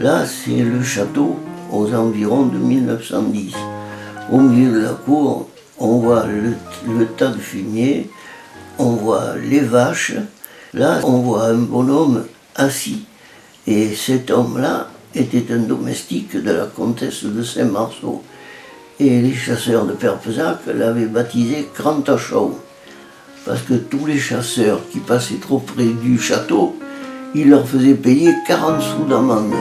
Là, c'est le château aux environs de 1910. Au milieu de la cour, on voit le tas de fumier, on voit les vaches. Là, on voit un bonhomme assis. Et cet homme-là était un domestique de la comtesse de Saint-Marceau. Et les chasseurs de Perpezac l'avaient baptisé Crantachou. Parce que tous les chasseurs qui passaient trop près du château, il leur faisait payer 40 sous d'amende.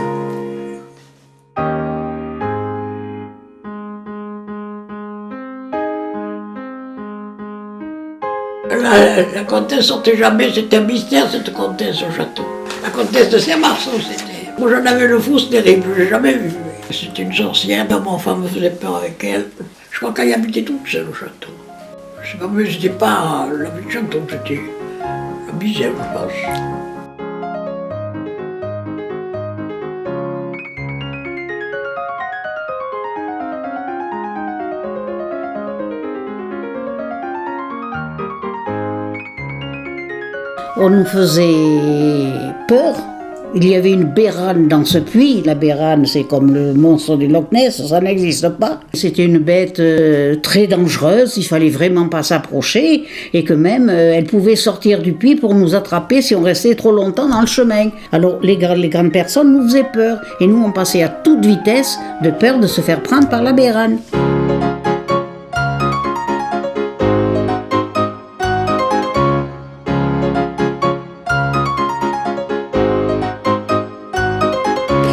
La comtesse sortait jamais, c'était un mystère cette comtesse au château. La comtesse de Saint-Marceau, c'était. Moi j'en avais le fou, c'était terrible, je l'ai jamais vu. C'était une sorcière, mon enfant me faisait peur avec elle. Je crois qu'elle habitait toute seule au château. Je sais pas, mais c'était pas la vie de château, c'était la misère, je pense. On nous faisait peur. Il y avait une bérane dans ce puits. La bérane, c'est comme le monstre du Loch Ness, ça n'existe pas. C'était une bête très dangereuse, il fallait vraiment pas s'approcher, et que même elle pouvait sortir du puits pour nous attraper si on restait trop longtemps dans le chemin. Alors les grandes personnes nous faisaient peur, et nous on passait à toute vitesse de peur de se faire prendre par la bérane.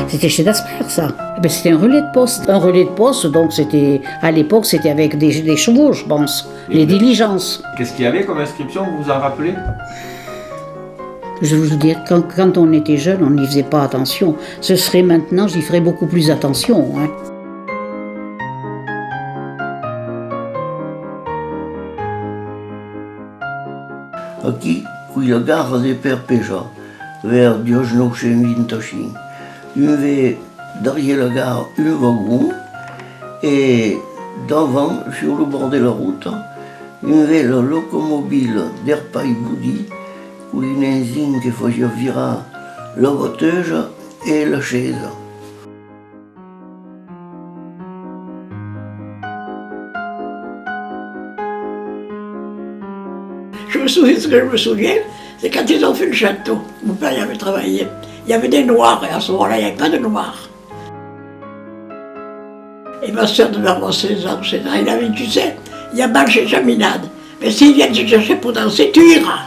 C'était chez Dasper, ça. C'était un relais de poste. Un relais de poste, donc c'était, à l'époque, c'était avec des chevaux, je pense, les diligences. Qu'est-ce qu'il y avait comme inscription, vous vous en rappelez? Je veux dire, quand on était jeune, on n'y faisait pas attention. Ce serait maintenant, j'y ferais beaucoup plus attention. Hein. Aquí, qui garra de Perpéja, vers Diojno-chez-Vintochin. Il y avait derrière la gare un wagon et devant, sur le bord de la route, il y avait la locomobile d'Erpaï-Boudi où il y a un zing qui faisait virer la voiture et la chaise. Je me souviens, ce que je me souviens, c'est quand ils ont fait le château. Mon père y avait travaillé. Il y avait des noirs, et à ce moment-là, il n'y avait pas de noirs. Et ma soeur devait avoir 16 ans. Il avait dit, tu sais, il y a mal chez Chaminade. Mais s'ils viennent te chercher pour danser, tu iras.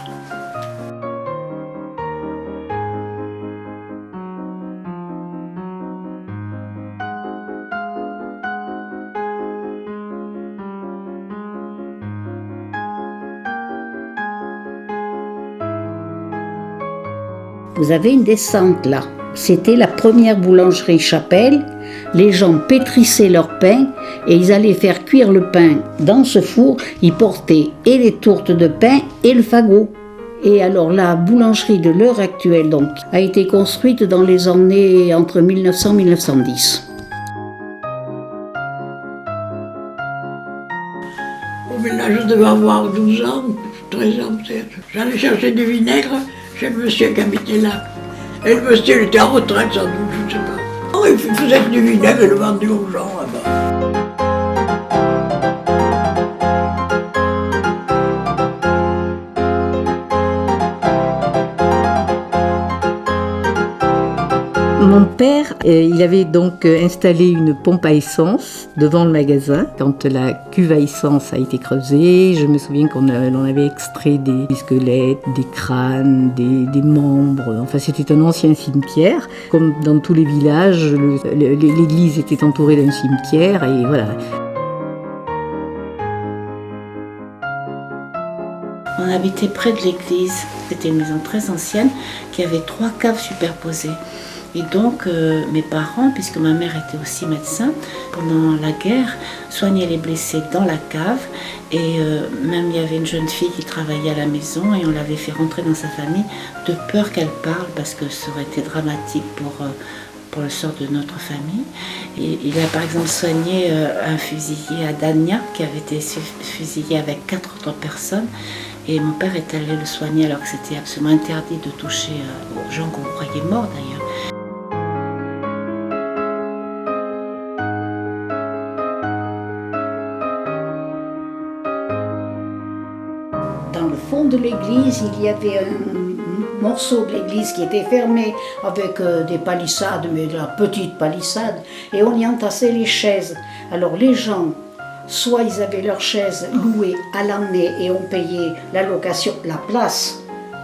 Vous avez une descente là. C'était la première boulangerie Chapelle. Les gens pétrissaient leur pain et ils allaient faire cuire le pain dans ce four. Ils portaient et les tourtes de pain et le fagot. Et alors la boulangerie de l'heure actuelle donc, a été construite dans les années entre 1900 et 1910. Au ménage, je devais avoir 12 ans, 13 ans peut-être. J'allais chercher du vinaigre chez le monsieur qui habitait là. Et le monsieur, il était en retraite sans doute, je ne sais pas. Oh, il faisait du vinaigre et le vendait aux gens là-bas. Mon père, il avait donc installé une pompe à essence devant le magasin. Quand la cuve à essence a été creusée, je me souviens qu'on avait extrait des squelettes, des crânes, des membres. Enfin, c'était un ancien cimetière. Comme dans tous les villages, l'église était entourée d'un cimetière et voilà. On habitait près de l'église. C'était une maison très ancienne qui avait 3 caves superposées. Et donc, mes parents, puisque ma mère était aussi médecin, pendant la guerre, soignaient les blessés dans la cave. Et même il y avait une jeune fille qui travaillait à la maison et on l'avait fait rentrer dans sa famille de peur qu'elle parle parce que ça aurait été dramatique pour le sort de notre famille. Et il a par exemple soigné un fusillé à Dagna qui avait été fusillé avec 4 autres personnes. Et mon père est allé le soigner alors que c'était absolument interdit de toucher aux gens qu'on croyait morts d'ailleurs. fond de l'église, il y avait un morceau de l'église qui était fermé avec des palissades, mais de la petite palissade, et on y entassait les chaises. Alors les gens, soit ils avaient leurs chaises louées à l'année et on payait la location, la place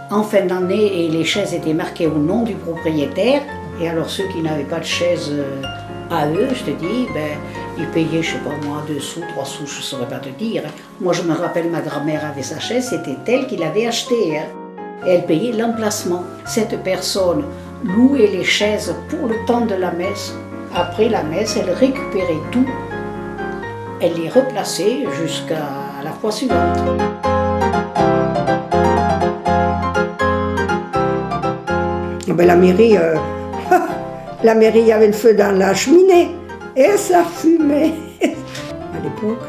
en fin d'année, et les chaises étaient marquées au nom du propriétaire. Et alors ceux qui n'avaient pas de chaises à eux, je te dis, ben, ils payaient, je sais pas moi, 2 sous, 3 sous, je ne saurais pas te dire. Moi je me rappelle, ma grand-mère avait sa chaise, c'était elle qui l'avait achetée. Hein. Et elle payait l'emplacement. Cette personne louait les chaises pour le temps de la messe. Après la messe, elle récupérait tout. Elle les replaçait jusqu'à la fois suivante. Ben, la mairie, il y avait le feu dans la cheminée et ça fumait. À l'époque,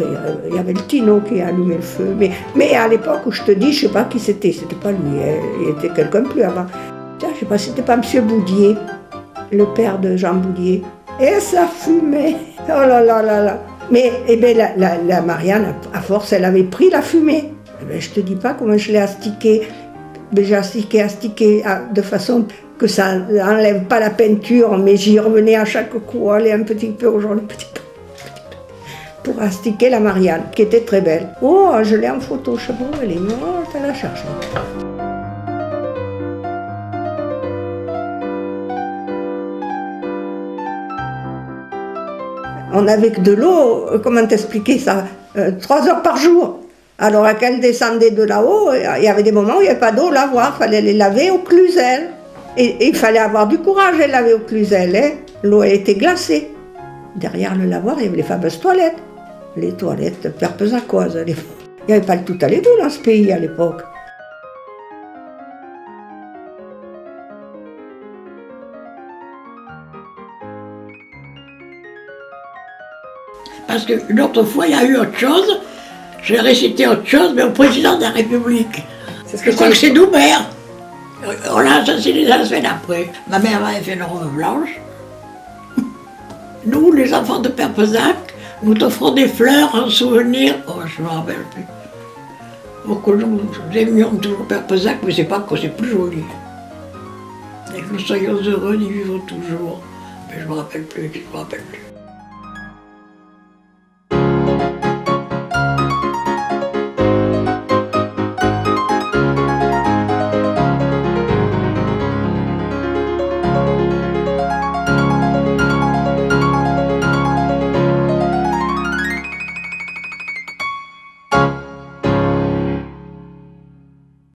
il y avait le Tino qui allumait le feu. Mais à l'époque où je te dis, je ne sais pas qui c'était pas lui, il était quelqu'un plus avant. Je ne sais pas, c'était pas M. Boudier, le père de Jean Boudier. Et ça fumait. Oh là là là là. Mais eh ben, la Marianne, à force, elle avait pris la fumée. Eh ben, je ne te dis pas comment je l'ai astiquée. J'ai astiqué de façon que ça n'enlève pas la peinture, mais j'y revenais à chaque coup, aller un petit peu aujourd'hui, pour astiquer la Marianne, qui était très belle. Oh, je l'ai en photo, je sais pas où elle est, mais je vais la chercher. On avait que de l'eau, comment t'expliquer ça, 3 heures par jour. Alors, quand elle descendait de là-haut, il y avait des moments où il n'y avait pas d'eau à lavoir, il fallait les laver au Cluzel. Et il fallait avoir du courage à laver au Cluzel. Hein. L'eau était glacée. Derrière le lavoir, il y avait les fameuses toilettes. Les toilettes perpesacoises à l'époque. Il n'y avait pas le tout à l'égout dans ce pays à l'époque. Parce qu'une autre fois, il y a eu autre chose. J'ai récité autre chose, mais au président de la République. Je crois que c'est Doubert. On l'a assassiné la semaine après. Ma mère avait fait une robe blanche. Nous, les enfants de Perpezac, nous t'offrons des fleurs en souvenir. Oh, je ne me rappelle plus. Pour que nous aimions toujours Perpezac, mais c'est pas que c'est plus joli. Et que nous soyons heureux d'y vivre toujours. Mais je ne me rappelle plus,